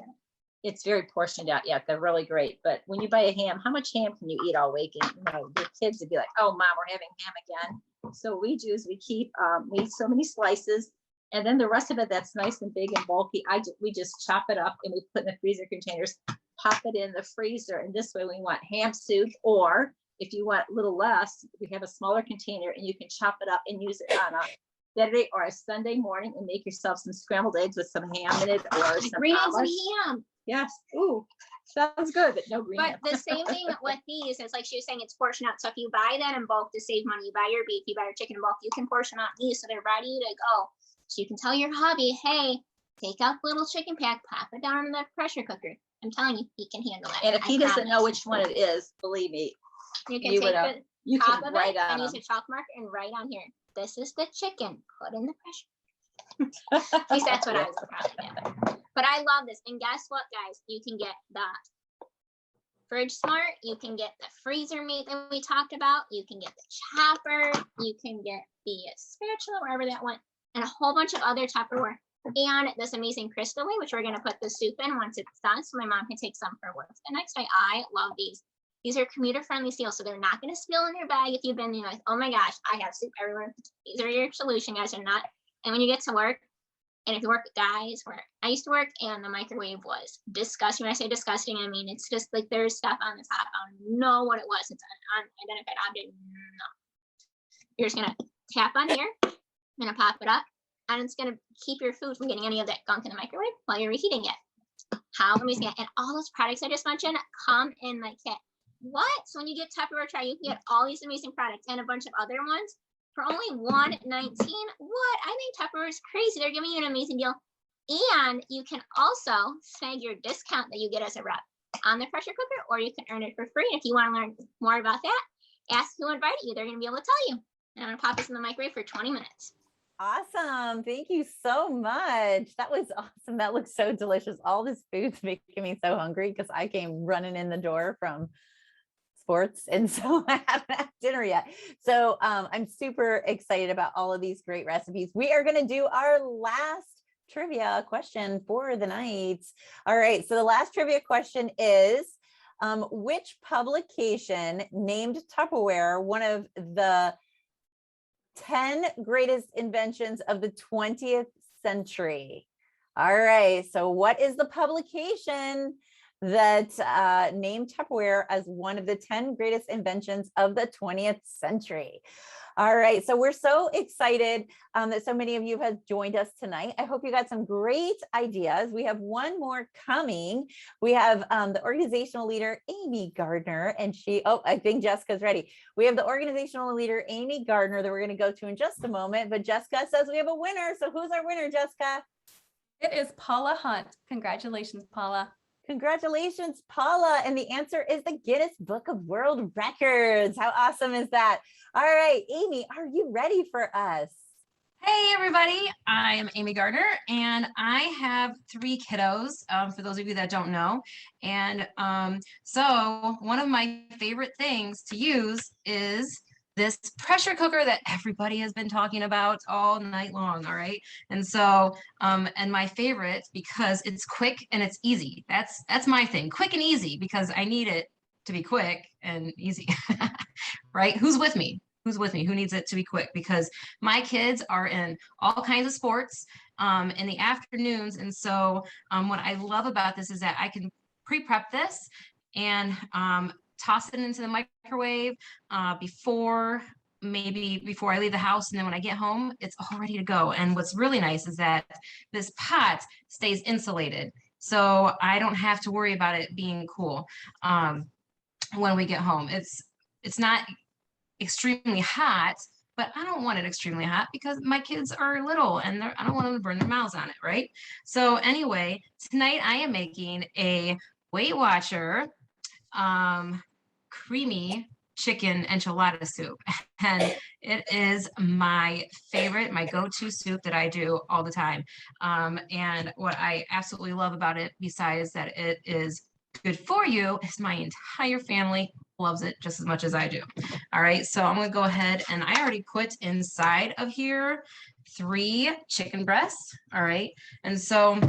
it's very portioned out. Yeah, they're really great. But when you buy a ham, how much ham can you eat all week? And your kids would be like, oh, mom, we're having ham again. So what we do is we keep, we eat so many slices, and then the rest of it that's nice and big and bulky, we just chop it up and we put in the freezer containers, pop it in the freezer. And this way we want ham soup, or if you want a little less, we have a smaller container and you can chop it up and use it on a Saturday or a Sunday morning and make yourself some scrambled eggs with some ham in it, or some Green eggs and omelette. ham. Yes. Ooh, sounds good, but no green But ham. the same thing with these is like she was saying, it's portion out. So if you buy that in bulk to save money, you buy your beef, you buy your chicken in bulk, you can portion out these so they're ready to go. So you can tell your hubby, hey, take out the little chicken pack, pop it down in the pressure cooker. I'm telling you, he can handle it. And if he doesn't know which one it is, believe me, you can you take would, the you top can of write it and on use them. a chalk marker and write on here, this is the chicken, put in the pressure. At least that's what I was probably doing. But I love this. And guess what, guys? You can get the Fridge Smart. You can get the freezer meat that we talked about. You can get the chopper. You can get the spatula, wherever that went, and a whole bunch of other Tupperware. And this amazing crystal way, which we're going to put the soup in once it's done, so my mom can take some for work the next day. I love these. These are commuter-friendly seals, so they're not going to spill in your bag if you've been there like, oh my gosh, I have soup everywhere. These are your solution, guys. Are not. And when you get to work, and if you work with guys, where I used to work, and the microwave was disgusting. When I say disgusting, I mean it's just like there's stuff on the top. I don't know what it was. It's an unidentified object. No. You're just gonna tap on here. I'm gonna pop it up, and it's gonna keep your food from getting any of that gunk in the microwave while you're reheating it. How amazing! And all those products I just mentioned come in my kit. What? So when you get Tupperware Try, you can get all these amazing products and a bunch of other ones for only $1.19. What? I think Tupperware is crazy. They're giving you an amazing deal. And you can also snag your discount that you get as a rep on the pressure cooker, or you can earn it for free. And if you want to learn more about that, ask who invited you. They're going to be able to tell you. And I'm going to pop this in the microwave for 20 minutes. Awesome. Thank you so much. That was awesome. That looks so delicious. All this food's making me so hungry because I came running in the door from sports, and so I haven't had dinner yet. So I'm super excited about all of these great recipes. We are going to do our last trivia question for the night. All right, so the last trivia question is, which publication named Tupperware one of the 10 greatest inventions of the 20th century? All right, so what is the publication that named Tupperware as one of the 10 greatest inventions of the 20th century? All right, so we're so excited that so many of you have joined us tonight. I hope you got some great ideas. We have one more coming. We have the organizational leader, Amy Gardner, and I think Jessica's ready. We have the organizational leader, Amy Gardner, that we're going to go to in just a moment, but Jessica says we have a winner. So who's our winner, Jessica? It is Paula Hunt. Congratulations, Paula. Congratulations, Paula. And the answer is the Guinness Book of World Records. How awesome is that? All right, Amy, are you ready for us? Hey, everybody. I am Amy Gardner, and I have 3 kiddos, for those of you that don't know. And so one of my favorite things to use is this pressure cooker that everybody has been talking about all night long. All right. And so, and my favorite, because it's quick and it's easy. That's my thing, quick and easy, because I need it to be quick and easy, right? Who's with me? Who's with me? Who needs it to be quick? Because my kids are in all kinds of sports in the afternoons. And so what I love about this is that I can pre-prep this and toss it into the microwave before I leave the house. And then when I get home, it's all ready to go. And what's really nice is that this pot stays insulated. So I don't have to worry about it being cool when we get home. It's not extremely hot, but I don't want it extremely hot because my kids are little and I don't want them to burn their mouths on it, right? So anyway, tonight I am making a Weight Watcher creamy chicken enchilada soup, and it is my favorite, my go-to soup that I do all the time. And what I absolutely love about it, besides that it is good for you, is my entire family loves it just as much as I do. All right, so I'm gonna go ahead, and I already put inside of here 3 chicken breasts. All right, and so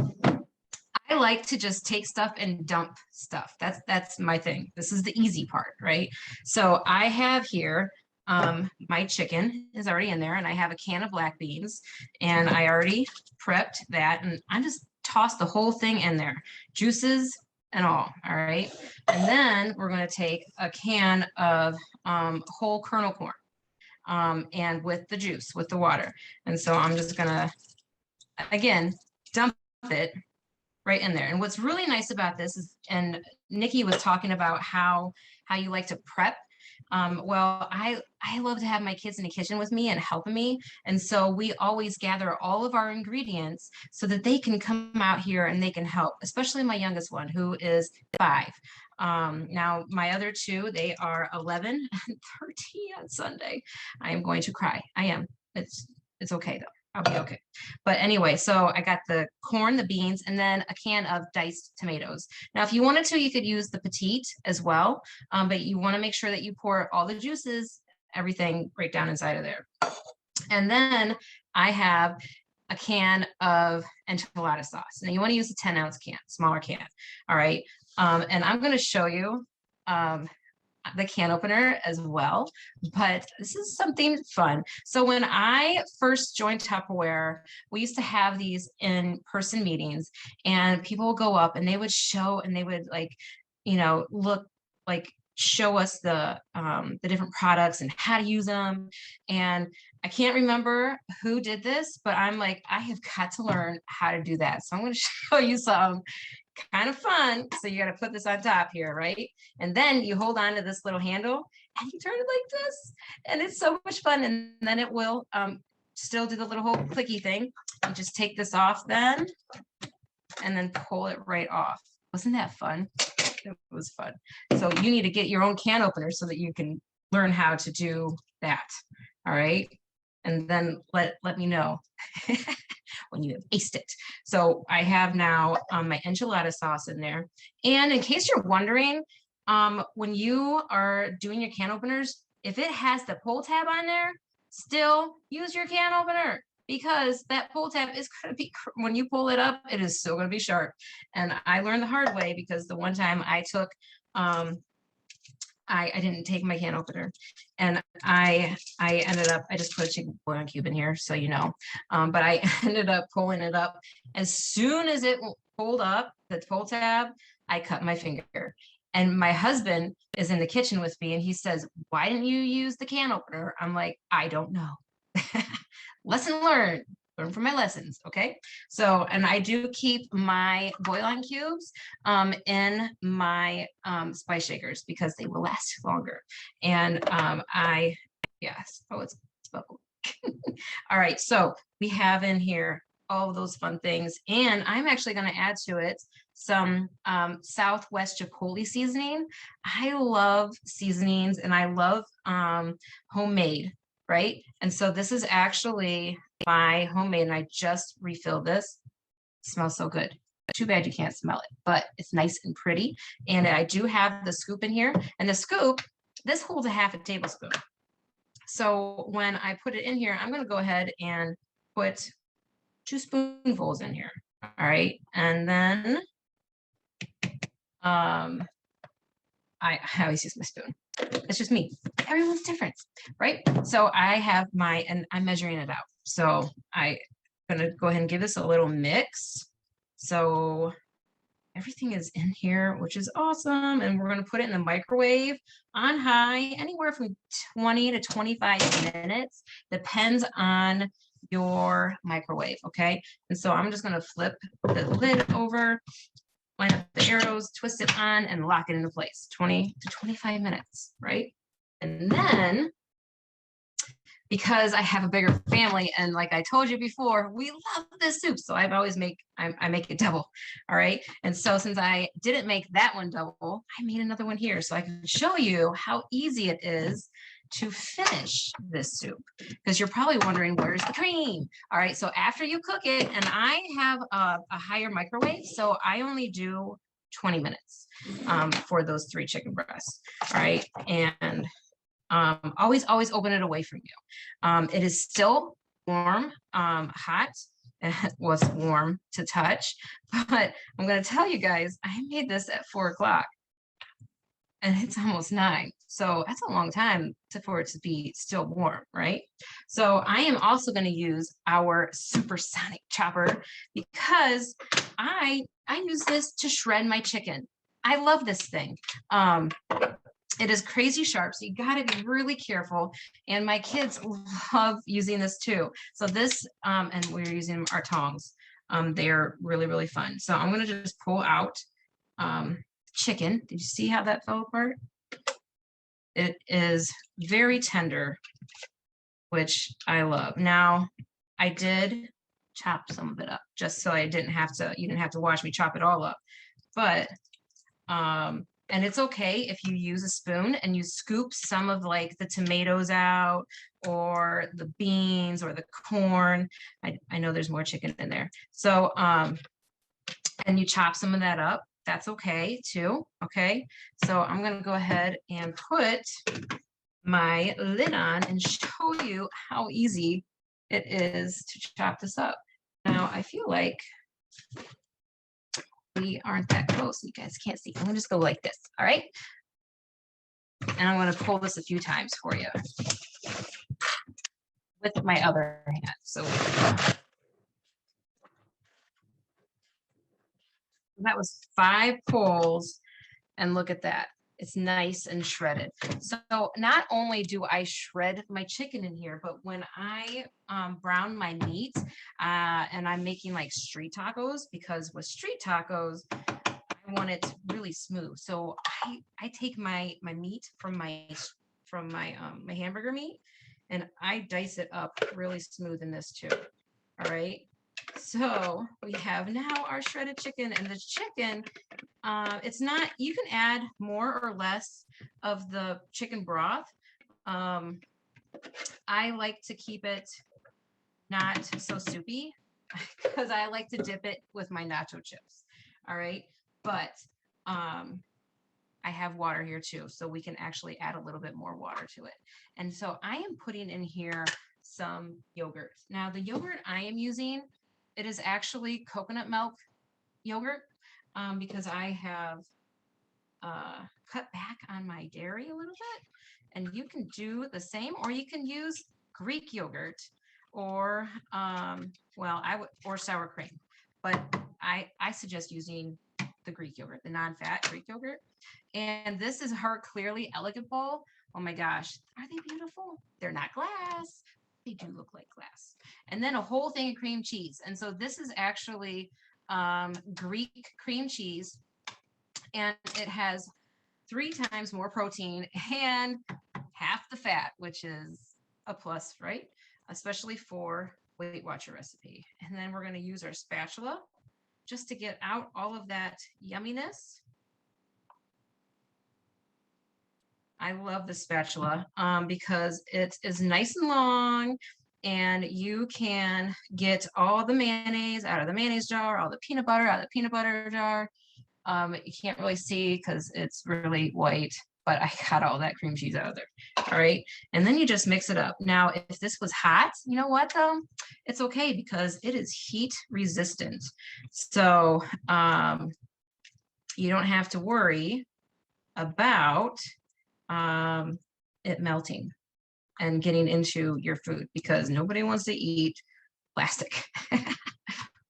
I like to just take stuff and dump stuff. That's my thing. This is the easy part, right? So I have here, my chicken is already in there, and I have a can of black beans, and I already prepped that, and I just tossed the whole thing in there, juices and all right? And then we're gonna take a can of whole kernel corn, and with the juice, with the water. And so I'm just gonna, again, dump it right in there. And what's really nice about this is, and Nikki was talking about how you like to prep. Well, I love to have my kids in the kitchen with me and helping me. And so we always gather all of our ingredients so that they can come out here and they can help, especially my youngest one, who is 5. Now my other 2, they are 11 and 13 on Sunday. I am going to cry. I am. It's okay though. I'll be okay. But anyway, so I got the corn, the beans, and then a can of diced tomatoes. Now, if you wanted to, you could use the petite as well, but you want to make sure that you pour all the juices, everything right down inside of there. And then I have a can of enchilada sauce. Now, you want to use a 10-ounce can, smaller can. All right. And I'm going to show you the can opener as well, but this is something fun. So when I first joined Tupperware, we used to have these in-person meetings, and people would go up and they would show, and they would like, look, like show us the different products and how to use them. And I can't remember who did this, but I'm like, I have got to learn how to do that. So I'm going to show you some kind of fun. So you got to put this on top here, right? And then you hold on to this little handle and you turn it like this, and it's so much fun. And then it will still do the little whole clicky thing. You just take this off then, and then pull it right off. Wasn't that fun? It was fun. So you need to get your own can opener so that you can learn how to do that. All right. And then let me know when you have aced it. So I have now my enchilada sauce in there. And in case you're wondering, when you are doing your can openers, if it has the pull tab on there, still use your can opener, because that pull tab is going to be, when you pull it up, it is still going to be sharp. And I learned the hard way, because the one time I took, I didn't take my can opener, and I ended up, I just put a chicken bouillon cube in here, so you know, but I ended up pulling it up. As soon as it pulled up, the pull tab, I cut my finger. And my husband is in the kitchen with me, and he says, "Why didn't you use the can opener?" I'm like, I don't know. Lesson learned. Learn from my lessons. Okay. So, and I do keep my bouillon cubes in my spice shakers, because they will last longer. And yes. Oh, it's bubble. All right. So we have in here all of those fun things. And I'm actually going to add to it some Southwest Chipotle seasoning. I love seasonings, and I love homemade. Right. And so this is actually my homemade, and I just refilled this. It smells so good. Too bad you can't smell it, but it's nice and pretty. And I do have the scoop in here, and the scoop, this holds a half a tablespoon. So when I put it in here, I'm going to go ahead and put 2 spoonfuls in here. All right. And then I always use my spoon. It's just me. Everyone's different, right? So I have and I'm measuring it out. So I'm gonna go ahead and give this a little mix. So everything is in here, which is awesome. And we're gonna put it in the microwave on high, anywhere from 20 to 25 minutes, depends on your microwave, okay? And so I'm just gonna flip the lid over, line up the arrows, twist it on, and lock it into place. 20 to 25 minutes, right? And then, because I have a bigger family, and like I told you before, we love this soup, so I make it double. All right. And so since I didn't make that one double, I made another one here, so I can show you how easy it is to finish this soup, because you're probably wondering, where's the cream? All right. So after you cook it, and I have a higher microwave, so I only do 20 minutes for those 3 chicken breasts. All right. And always open it away from you. It is still warm, hot, it was warm to touch. But I'm going to tell you guys, I made this at 4 o'clock and it's almost 9. So that's a long time for it to be still warm, right? So I am also going to use our Supersonic Chopper because I use this to shred my chicken. I love this thing. It is crazy sharp, so you got to be really careful. And my kids love using this too. So this, and we're using our tongs. They're really, really fun. So I'm going to just pull out chicken. Did you see how that fell apart? It is very tender, which I love. Now, I did chop some of it up just so you didn't have to watch me chop it all up. But, and it's okay if you use a spoon and you scoop some of like the tomatoes out or the beans or the corn. I know there's more chicken in there. So, and you chop some of that up. That's okay too. Okay. So I'm going to go ahead and put my lid on and show you how easy it is to chop this up. Now I feel like we aren't that close. You guys can't see. I'm gonna just go like this. All right. And I'm going to pull this a few times for you with my other hand. So that was 5 pulls, and look at that. It's nice and shredded. So not only do I shred my chicken in here, but when I brown my meat and I'm making like street tacos, because with street tacos, I want it really smooth. So I take my meat from my hamburger meat and I dice it up really smooth in this too. All right. So we have now our shredded chicken, and the chicken, it's not, you can add more or less of the chicken broth. I like to keep it not so soupy because I like to dip it with my nacho chips. All right. But I have water here too, so we can actually add a little bit more water to it. And so I am putting in here some yogurt. Now the yogurt I am using, it is actually coconut milk yogurt because I have cut back on my dairy a little bit. And you can do the same, or you can use Greek yogurt or, or sour cream. But I suggest using the Greek yogurt, the non-fat Greek yogurt. And this is her Clearly Elegant bowl. Oh my gosh, are they beautiful? They're not glass. They do look like glass. And then a whole thing of cream cheese. And so this is actually Greek cream cheese, and it has 3 times more protein and half the fat, which is a plus, right? Especially for Weight Watcher recipe. And then we're going to use our spatula just to get out all of that yumminess. I love the spatula because it is nice and long, and you can get all the mayonnaise out of the mayonnaise jar, all the peanut butter out of the peanut butter jar. You can't really see because it's really white, but I got all that cream cheese out of there. All right. And then you just mix it up. Now, if this was hot, you know what though? It's okay because it is heat resistant. So you don't have to worry about it melting and getting into your food, because nobody wants to eat plastic,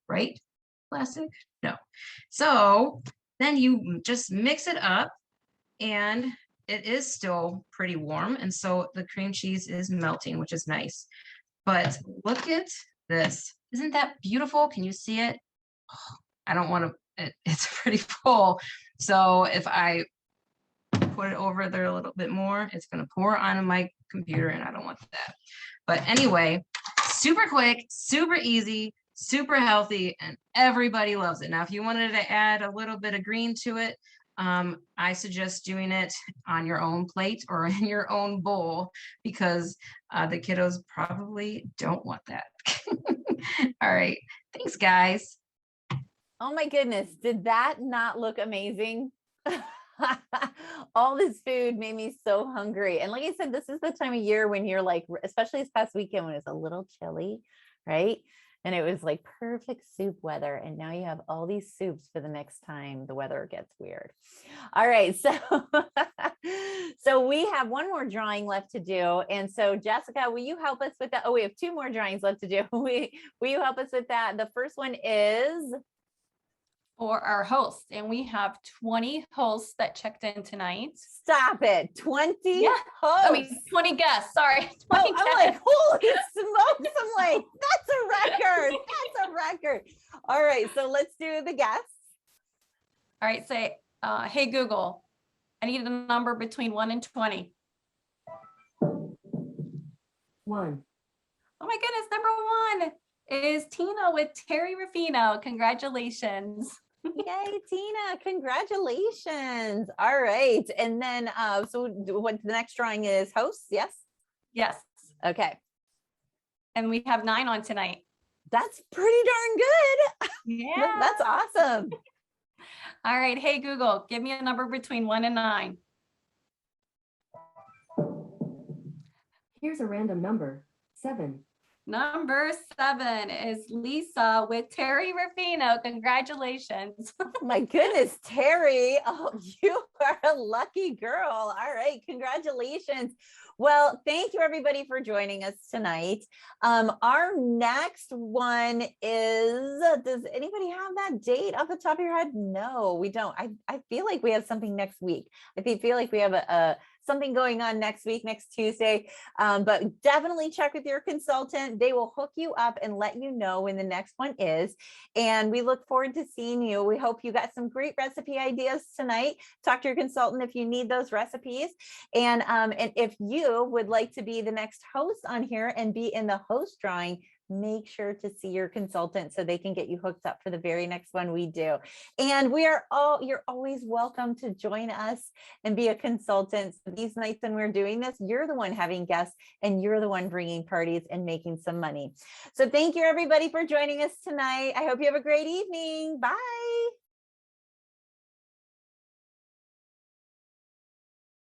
right? Plastic? No. So then you just mix it up, and it is still pretty warm. And so the cream cheese is melting, which is nice. But look at this. Isn't that beautiful? Can you see it? Oh, I don't want to, it's pretty full. So if I put it over there a little bit more, it's going to pour onto my computer, and I don't want that. But anyway, super quick, super easy, super healthy, and everybody loves it. Now, if you wanted to add a little bit of green to it, I suggest doing it on your own plate or in your own bowl, because the kiddos probably don't want that. All right. Thanks, guys. Oh my goodness. Did that not look amazing? All this food made me so hungry. And like I said, this is the time of year when you're like, especially this past weekend when it's a little chilly, right? and it was like perfect soup weather. And now you have all these soups for the next time the weather gets weird. All right, so we have one more drawing left to do. And so Jessica, will you help us with that? Oh, we have two more drawings left to do. Will you help us with that? The first one is For our hosts, and we have 20 hosts that checked in tonight. stop it. 20 Yeah, hosts. I mean 20 guests. Sorry, 20 Oh, guests. I'm like, holy smokes. I'm like, that's a record. That's a record. All right, so let's do the guests. All right, say, hey Google, I need a number between 1 and 20. 1. Oh my goodness, number 1 is Tina with Terry Rufino. Congratulations. Yay, Tina, congratulations. All right. And then, so what the next drawing is hosts? Yes. Yes. Okay. And we have 9 on tonight. That's pretty darn good. Yeah. That's awesome. All right. Hey, Google, give me a number between 1 and 9. Here's a random number, 7. Number 7 is Lisa with Terry Rufino. Congratulations. My goodness, Terry. Oh, you are a lucky girl. All right. Congratulations. Well, thank you everybody for joining us tonight. Our next one is, does anybody have that date off the top of your head? No, we don't. I feel like we have something next week. I feel like we have something going on next week, next Tuesday, but definitely check with your consultant. They will hook you up and let you know when the next one is. And we look forward to seeing you. We hope you got some great recipe ideas tonight. Talk to your consultant if you need those recipes. And if you would like to be the next host on here and be in the host drawing, make sure to see your consultant so they can get you hooked up for the very next one we do. And you're always welcome to join us and be a consultant. So these nights when we're doing this, you're the one having guests and you're the one bringing parties and making some money. So thank you everybody for joining us tonight. I hope you have a great evening. Bye.